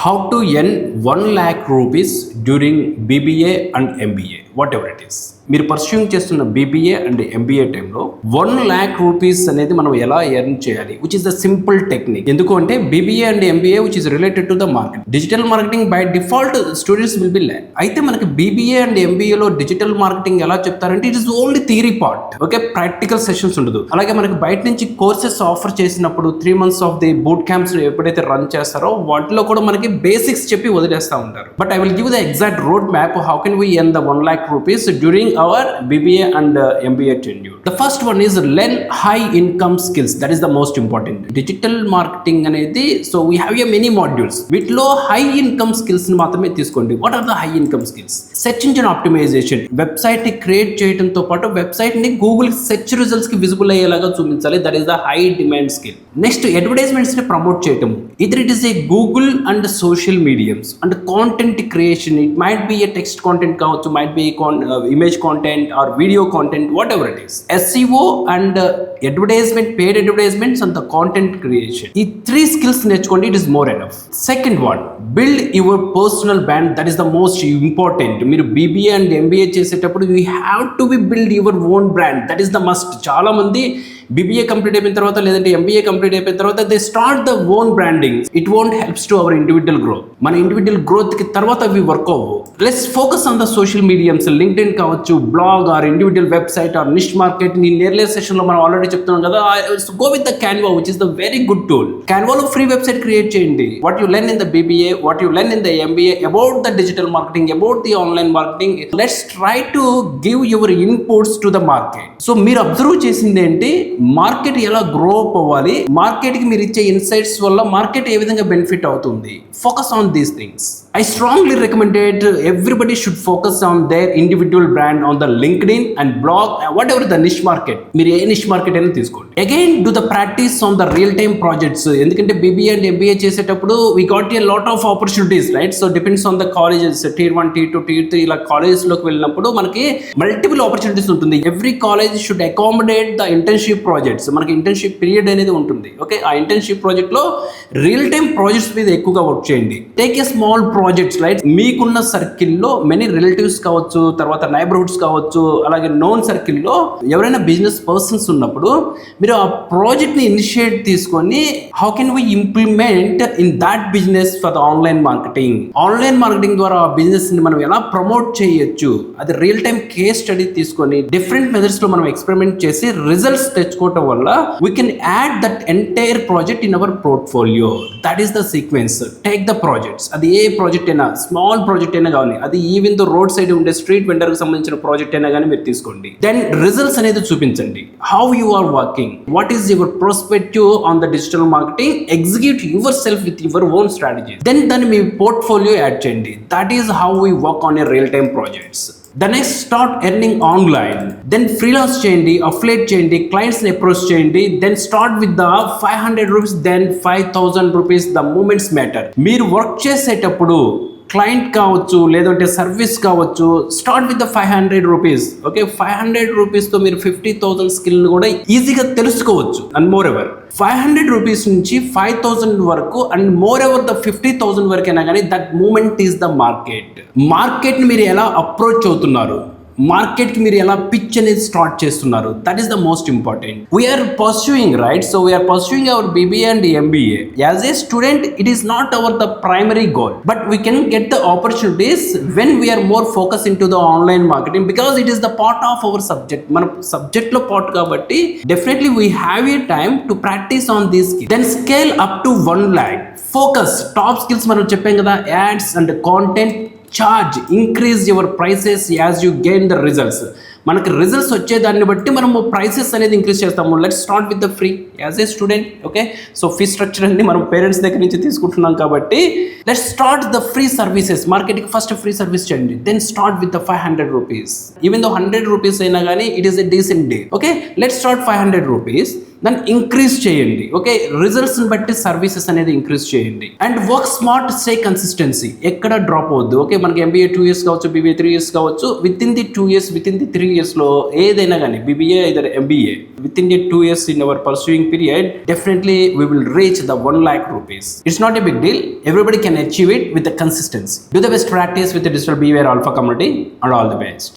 how to earn 1 lakh rupees during BBA and MBA, whatever it is. మీరు pursuing చేస్తున్న BBA and MBA టైంలో 1 lakh rupees అనేది మనం ఎలా ఎర్న్ చేయాలి, which is the simple technique. ఎందుకు అంటే BBA and MBA which is related to the market. Digital marketing by default students will be learn. అయితే మనకి BBA అండ్ MBA లో డిజిటల్ మార్కెటింగ్ ఎలా చెప్తారంటే it is only theory part. Okay, practical sessions ఉండదు. అలాగే మనకి బయట నుంచి కోర్సెస్ ఆఫర్ చేసినప్పుడు 3 months of the boot camps ఎప్పుడైతే రన్ చేస్తారో వాటిలో కూడా మనకి బేసిక్స్ చెప్పి వదిలేస్తూ ఉంటారు. But I will give the exact road map how can we earn the 1 lakh rupees during our BBA and MBA tenure. The first one is learn high income skills. That is the most important. Digital marketing అనేది so we have a many modules. వీటిలో high income skills ని మాత్రమే తీసుకోండి. What are the high income skills? Search engine optimization. Website ని create చేయడంతో పాటు website ని Google search results కి విజిబుల్ అయ్యేలాగా చూపించాలి. That is the high demand skill. Next advertisements ని ప్రమోట్ చేయటం. Either it is a Google and social mediums and content creation. It might be a text content కావచ్చు, might be image content or video content, whatever it is. SEO and advertisement, paid advertisements and the content creation. ఈ 3 skills నేర్చుకోండి, it is more enough. Second one, build your personal brand. That is the most important. మీరు BBA and MBA చేసేటప్పుడు you have to build your own brand. That is the must. చాలా మంది BBA complete అయిపోయిన తర్వాత లేదంటే MBA complete అయిపోయిన తర్వాత they start the own branding. It won't helps to our individual growth. మన ఇండివిజువల్ గ్రోత్ కి తర్వాత అవి వర్క్ అవ్వవు. Let's focus on the social mediums, LinkedIn కావచ్చు, blog or individual website or niche market. నీ నేర్లే సెషన్ లో మనం ఆల్రెడీ చెప్తున్నాం కదా, go with the Canva which is the very good tool. Canvaలో ఫ్రీ వెబ్సైట్ క్రియేట్ చేయండి. What you learn in the BBA, what you learn in the MBA about the digital marketing, about the online marketing. Let's try to give your inputs to the market. So మీరు observe చేసింది ఏంటి, market ఎలా grow up అవ్వాలి, market కి మీరు ఇచ్చే insights వల్ల market ఏ విధంగా బెనిఫిట్ అవుతుంది. Focus on these things. I strongly recommended everybody should focus on their individual brand on the LinkedIn and blog, whatever the niche market. మీరు ఏ niche market అయినా తీసుకోండి. Again, do the practice on the real time projects. ఎందుకంటే BBA and MBA చేసేటప్పుడు we got a lot of opportunities, right? So depends on the colleges, tier 1, tier 2, tier 3 ఇలా colleges లోకి వెళ్ళినప్పుడు మనకి multiple opportunities ఉంటుంది. Every college should accommodate the internship projects. మనకి internship period అనేది ఉంటుంది. ఓకే, ఆ ఇంటర్న్షిప్ ప్రాజెక్ట్ లో రియల్ టైమ్ ప్రాజెక్ట్స్ మీద ఎక్కువగా వర్క్ చేయండి. Take a small projects, right? మీకున్న సర్కిల్లో మెనీ రిలేటివ్స్ కావచ్చు, తర్వాత నైబర్హుడ్స్ కావచ్చు, అలాగే నోన్ సర్కిల్లో ఎవరైనా బిజినెస్ పర్సన్స్ ఉన్నప్పుడు మీరు ఆ ప్రాజెక్ట్ ని ఇనిషియేట్ తీసుకొని how can we implement in that business for the online marketing. Online marketing ద్వారా ఆ బిజినెస్ ని మనం ఎలా ప్రమోట్ చేయొచ్చు, అది రియల్ టైమ్ కేస్ స్టడీ తీసుకొని డిఫరెంట్ మెథడ్స్ లో మనం ఎక్స్పెరిమెంట్ చేసి రిజల్ట్స్ తెచ్చుకోవటం వల్ల we can add that entire project in our portfolio. That is the sequence. Take the projects. అది ఏ ప్రాజెక్ట్ అయినా, స్మాల్ ప్రాజెక్ట్ అయినా కానీ, అది ఈవెన్ తో రోడ్ సైడ్ ఉండే స్ట్రీట్ వెండర్ కి సంబంధించిన ప్రాజెక్ట్ అయినా కానీ మీరు తీసుకోండి. దెన్ రిజల్ట్స్ అనేది చూపించండి. How you are working, what is your perspective on the digital marketing, execute yourself with your own strategy. Then దాన్ని మీ పోర్ట్ఫోలియో యాడ్ చేయండి. That is how we work on a real time projects. The next, start earning online. Then freelance చేయండి, affiliate చేయండి, clients ని approach చేయండి. Then start with the 500 rupees, then 5000 rupees. The moments matter. మీరు work చేసేటప్పుడు client కావచ్చు లేదంటే service కావచ్చు, start with the 500 rupees. Okay, 500 రూపీస్తో మీరు 50,000 స్కిల్ని కూడా ఈజీగా తెలుసుకోవచ్చు. అండ్ మోర్ ఎవర్ 500 రూపీస్ నుంచి 5000 వరకు అండ్ మోర్ ఎవర్ ద 50,000 వరకు అయినా కానీ that moment is the market. మార్కెట్ని మీరు ఎలా అప్రోచ్ అవుతున్నారు, మార్కెట్కి మీరు ఎలా పిచ్ అనేది స్టార్ట్ చేస్తున్నారు, that is the most important. We're pursuing, right? So we're pursuing our BBA and MBA. As a student it is not our the primary goal, but we can get the opportunities when we're more focus into the online marketing because it is the part of our subject. మన subject లో part కాబట్టి definitely we have a time to practice on these skills. Then scale up to 1 lakh. Focus top skills మనం చెప్పాం కదా, ads and content. Charge, increase your prices as you gain the results. మనకి results వచ్చేదాన్ని బట్టి మనము prices అనేది increase చేస్తాము. Let's start with the free as a student. Okay, so fee structure అన్ని మనం పేరెంట్స్ దగ్గర నుంచి తీసుకుంటున్నాం కాబట్టి let's start the free services. మార్కెట్కి ఫస్ట్ ఫ్రీ సర్వీస్ చేయండి. Then start with the 500 rupees. Even though 100 rupees అయినా కానీ it is a decent day. Okay, let's start 500 rupees. దాన్ని ఇంక్రీజ్ చేయండి. ఓకే, రిజల్ట్స్ని బట్టి సర్వీసెస్ అనేది ఇంక్రీజ్ చేయండి. And work smart, stay consistency. ఎక్కడ డ్రాప్ అవద్దు. ఓకే, మనకి MBA 2 years కావచ్చు, BBA 3 years కావచ్చు. With in the 2 years, with in the 3 years లో ఏదైనా కానీ BBA either MBA within the 2 years in our pursuing period, definitely we will reach the 1 lakh rupees. It's not a big deal. Everybody can can achieve it with the consistency. Do the best practice with the Digital Beware Alpha community, and all the best.